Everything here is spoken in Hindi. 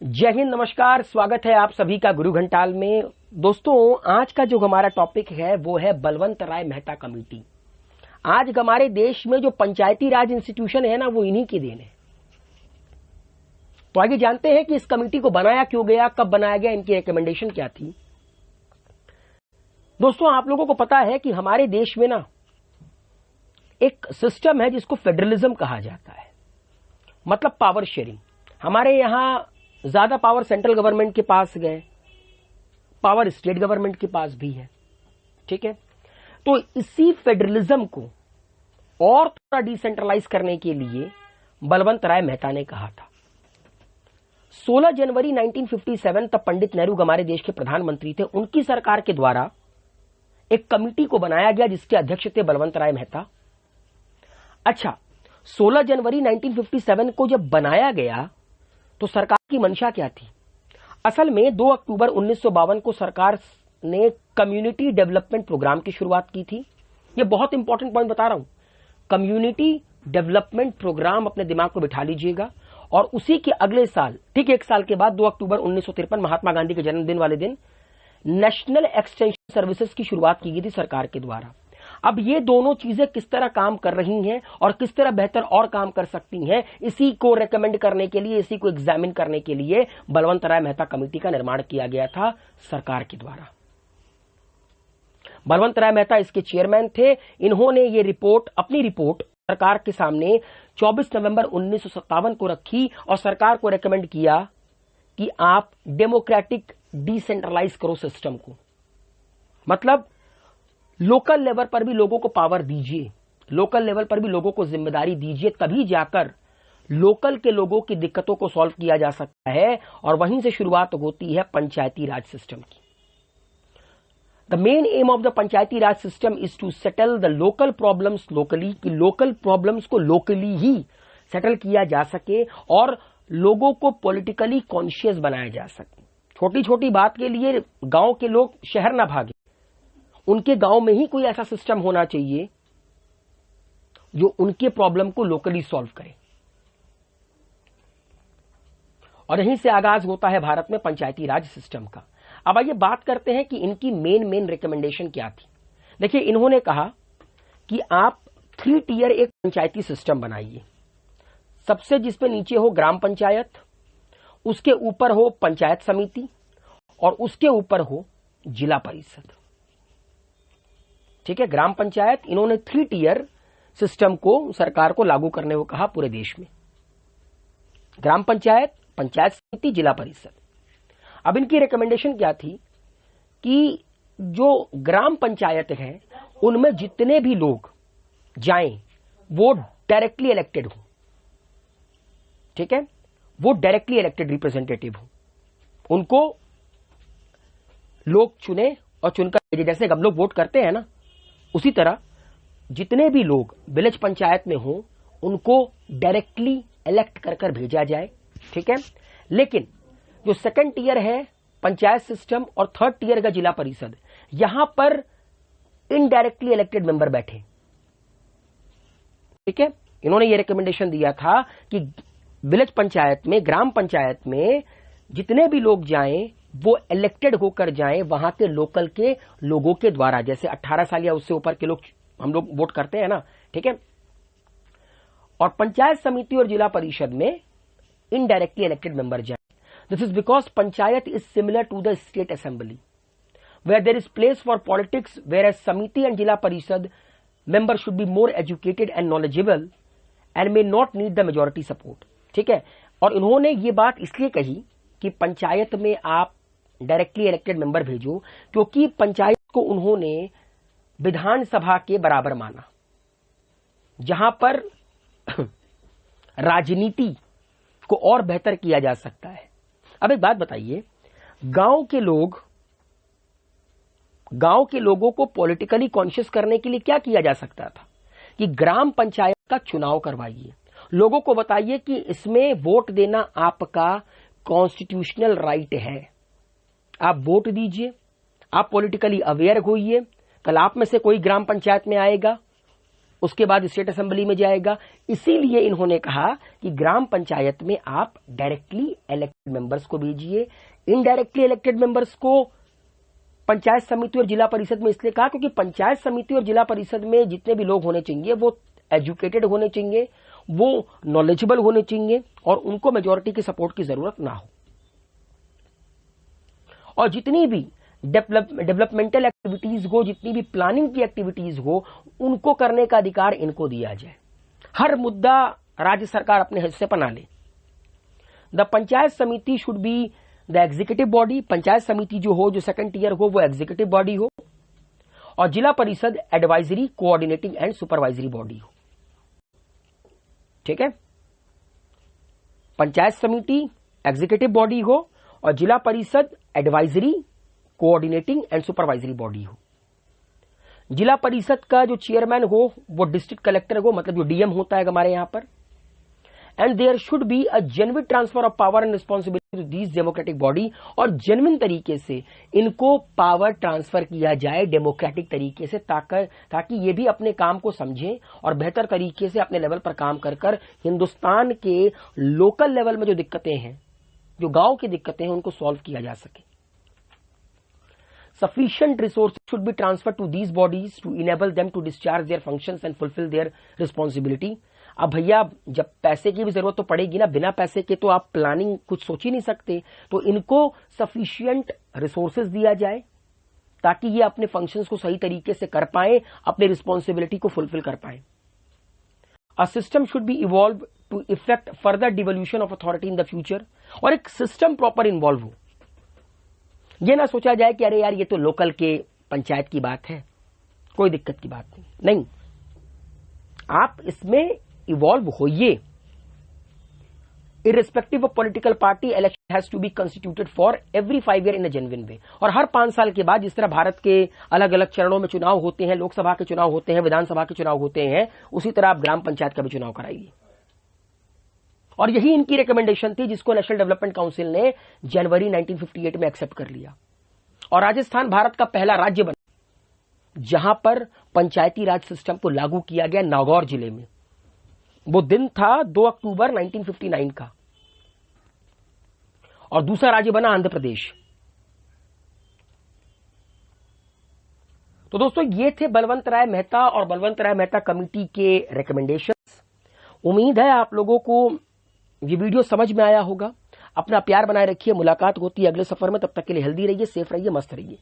जय हिंद, नमस्कार। स्वागत है आप सभी का गुरु घंटाल में। दोस्तों, आज का जो हमारा टॉपिक है वो है बलवंत राय मेहता कमेटी। आज हमारे देश में जो पंचायती राज इंस्टीट्यूशन है ना, वो इन्हीं की देन है। तो आगे जानते हैं कि इस कमेटी को बनाया क्यों गया, कब बनाया गया, इनकी रिकमेंडेशन क्या थी। दोस्तों, आप लोगों को पता है कि हमारे देश में ना एक सिस्टम है जिसको फेडरलिज्म कहा जाता है, मतलब पावर शेयरिंग। हमारे यहां ज्यादा पावर सेंट्रल गवर्नमेंट के पास गए, पावर स्टेट गवर्नमेंट के पास भी है। ठीक है, तो इसी फेडरलिज्म को और थोड़ा डिसेंट्रलाइज करने के लिए बलवंत राय मेहता ने कहा था। 16 जनवरी 1957 तब पंडित नेहरू हमारे देश के प्रधानमंत्री थे, उनकी सरकार के द्वारा एक कमेटी को बनाया गया जिसके अध्यक्ष थे बलवंत राय मेहता। अच्छा, 16 जनवरी 1957 को जब बनाया गया तो सरकार की मंशा क्या थी? असल में 2 अक्टूबर 1952 को सरकार ने कम्युनिटी डेवलपमेंट प्रोग्राम की शुरुआत की थी। यह बहुत इंपॉर्टेंट पॉइंट बता रहा हूं। कम्युनिटी डेवलपमेंट प्रोग्राम अपने दिमाग को बिठा लीजिएगा। और उसी के अगले साल, ठीक 1 साल के बाद, 2 अक्टूबर 1953, महात्मा गांधी के जन्मदिन वाले दिन, नेशनल एक्सटेंशन सर्विसेज की शुरुआत की गई थी सरकार के द्वारा। अब ये दोनों चीजें किस तरह काम कर रही हैं और किस तरह बेहतर और काम कर सकती हैं, इसी को रेकमेंड करने के लिए, इसी को एग्जामिन करने के लिए बलवंत राय मेहता कमेटी का निर्माण किया गया था सरकार के द्वारा। बलवंत राय मेहता इसके चेयरमैन थे। इन्होंने ये रिपोर्ट, अपनी रिपोर्ट सरकार के सामने 24 नवंबर 1957 को रखी और सरकार को रेकमेंड किया कि आप डेमोक्रेटिक डिसेंट्रलाइज करो सिस्टम को, मतलब लोकल लेवल पर भी लोगों को पावर दीजिए, लोकल लेवल पर भी लोगों को जिम्मेदारी दीजिए, तभी जाकर लोकल के लोगों की दिक्कतों को सॉल्व किया जा सकता है। और वहीं से शुरुआत होती है पंचायती राज सिस्टम की। The main aim of the Panchayati Raj system is to settle the local problems locally, कि लोकल प्रॉब्लम्स को लोकली ही सेटल किया जा सके और लोगों को पॉलिटिकली कॉन्शियस बनाया जा सके। छोटी छोटी बात के लिए गांव के लोग शहर ना भागे, उनके गांव में ही कोई ऐसा सिस्टम होना चाहिए जो उनके प्रॉब्लम को लोकली सॉल्व करे। और यहीं से आगाज होता है भारत में पंचायती राज सिस्टम का। अब आइए बात करते हैं कि इनकी मेन रिकमेंडेशन क्या थी। देखिए, इन्होंने कहा कि आप 3 टियर एक पंचायती सिस्टम बनाइए। सबसे जिसपे नीचे हो ग्राम पंचायत, उसके ऊपर हो पंचायत समिति और उसके ऊपर हो जिला परिषद। ठीक है, ग्राम पंचायत, इन्होंने 3 टियर सिस्टम को सरकार को लागू करने को कहा पूरे देश में। ग्राम पंचायत, पंचायत समिति, जिला परिषद। अब इनकी रिकमेंडेशन क्या थी कि जो ग्राम पंचायत है उनमें जितने भी लोग जाएं वो डायरेक्टली इलेक्टेड हो। ठीक है, वो डायरेक्टली इलेक्टेड रिप्रेजेंटेटिव हो, उनको लोग चुने और चुनकर भेजे। जैसे हम लोग वोट करते हैं ना, उसी तरह जितने भी लोग विलेज पंचायत में हो उनको डायरेक्टली इलेक्ट कर भेजा जाए। ठीक है, लेकिन जो 2nd टियर है पंचायत सिस्टम और 3rd टियर का जिला परिषद, यहां पर इनडायरेक्टली इलेक्टेड मेंबर बैठे। ठीक है, इन्होंने ये रिकमेंडेशन दिया था कि विलेज पंचायत में, ग्राम पंचायत में जितने भी लोग जाएं वो इलेक्टेड होकर जाएं वहां के लोकल के लोगों के द्वारा। जैसे 18 साल या उससे ऊपर के लोग, हम लोग वोट करते हैं ना। ठीक है, और पंचायत समिति और जिला परिषद में इनडायरेक्टली इलेक्टेड मेंबर जाएं। This is because panchayat is similar to the state assembly where there is place for politics, whereas samiti and zila parishad member should be more educated and knowledgeable and may not need the majority support. ठीक है, और इन्होंने ये बात इसलिए कही कि पंचायत में आप डायरेक्टली इलेक्टेड मेंबर भेजो, क्योंकि पंचायत को उन्होंने विधानसभा के बराबर माना, जहां पर राजनीति को और बेहतर किया जा सकता है। अब एक बात बताइए, गांव के लोगों को पॉलिटिकली कॉन्शियस करने के लिए क्या किया जा सकता था कि ग्राम पंचायत का चुनाव करवाइए, लोगों को बताइए कि इसमें वोट देना आपका कॉन्स्टिट्यूशनल राइट है, आप वोट दीजिए, आप पॉलिटिकली अवेयर होइए। कल आप में से कोई ग्राम पंचायत में आएगा उसके बाद स्टेट असेंबली में जाएगा। इसीलिए इन्होंने कहा कि ग्राम पंचायत में आप डायरेक्टली इलेक्टेड मेंबर्स को भेजिए। इनडायरेक्टली इलेक्टेड मेंबर्स को पंचायत समिति और जिला परिषद में इसलिए कहा क्योंकि पंचायत समिति और जिला परिषद में जितने भी लोग होने चाहिए वो एजुकेटेड होने चाहिए, वो नॉलेजेबल होने चाहिए और उनको मेजोरिटी की सपोर्ट की जरूरत ना हो। और जितनी भी डेवलपमेंटल एक्टिविटीज हो, जितनी भी प्लानिंग की एक्टिविटीज हो, उनको करने का अधिकार इनको दिया जाए। हर मुद्दा राज्य सरकार अपने हिस्से पर ना ले। द पंचायत समिति should be the executive body. Panchayat समिति जो हो, जो सेकंड टीयर हो, वो एग्जीक्यूटिव बॉडी हो और जिला परिषद advisory, coordinating and supervisory body हो। ठीक है, पंचायत समिति एग्जीक्यूटिव बॉडी हो और जिला परिषद advisory, coordinating and supervisory body हो। जिला परिषद का जो चेयरमैन हो वो डिस्ट्रिक्ट कलेक्टर हो, मतलब जो डीएम होता है हमारे यहां पर। And there should be a genuine transfer of power and responsibility to this democratic body. और जेन्युइन तरीके से इनको पावर ट्रांसफर किया जाए डेमोक्रेटिक तरीके से, ताकि ये भी अपने काम को समझें और बेहतर तरीके से अपने लेवल पर काम कर हिंदुस्तान के लोकल लेवल में जो दिक्कतें हैं, जो गांव की दिक्कतें हैं, उनको सॉल्व किया जा सके। Sufficient resources should be transferred to these bodies to enable them to discharge their functions and fulfill their responsibility। अब भैया जब पैसे की भी जरूरत तो पड़ेगी ना, बिना पैसे के तो आप प्लानिंग कुछ सोच ही नहीं सकते। तो इनको सफिशिएंट रिसोर्सेज दिया जाए ताकि ये अपने फंक्शंस को सही तरीके से कर पाए, अपने रिस्पॉन्सिबिलिटी को फुलफिल कर पाए। A system should be evolve to effect further devolution of authority in the future. और एक सिस्टम प्रॉपर इन्वॉल्व हो, ये ना सोचा जाए कि अरे यार ये तो लोकल के पंचायत की बात है, कोई दिक्कत की बात नहीं। आप इसमें इवॉल्व होइए। Irrespective of political party, election has to be constituted for every 5 year in a genuine way. और हर 5 साल के बाद जिस तरह भारत के अलग अलग चरणों में चुनाव होते हैं, लोकसभा के चुनाव होते हैं, विधानसभा के चुनाव होते हैं, उसी तरह आप ग्राम पंचायत का भी चुनाव कराइए। और यही इनकी रिकमेंडेशन थी जिसको नेशनल डेवलपमेंट काउंसिल ने जनवरी 1958 में एक्सेप्ट कर लिया। और राजस्थान भारत का पहला राज्य बना जहां पर पंचायती राज सिस्टम को लागू किया गया, नागौर जिले में। वो दिन था 2 अक्टूबर 1959 का। और दूसरा राज्य बना आंध्र प्रदेश। तो दोस्तों ये थे बलवंत राय मेहता और बलवंत राय मेहता कमेटी के रिकमेंडेशंस। उम्मीद है आप लोगों को ये वीडियो समझ में आया होगा। अपना प्यार बनाए रखिए। मुलाकात होती है अगले सफर में, तब तक के लिए हेल्दी रहिए, सेफ रहिए, मस्त रहिए।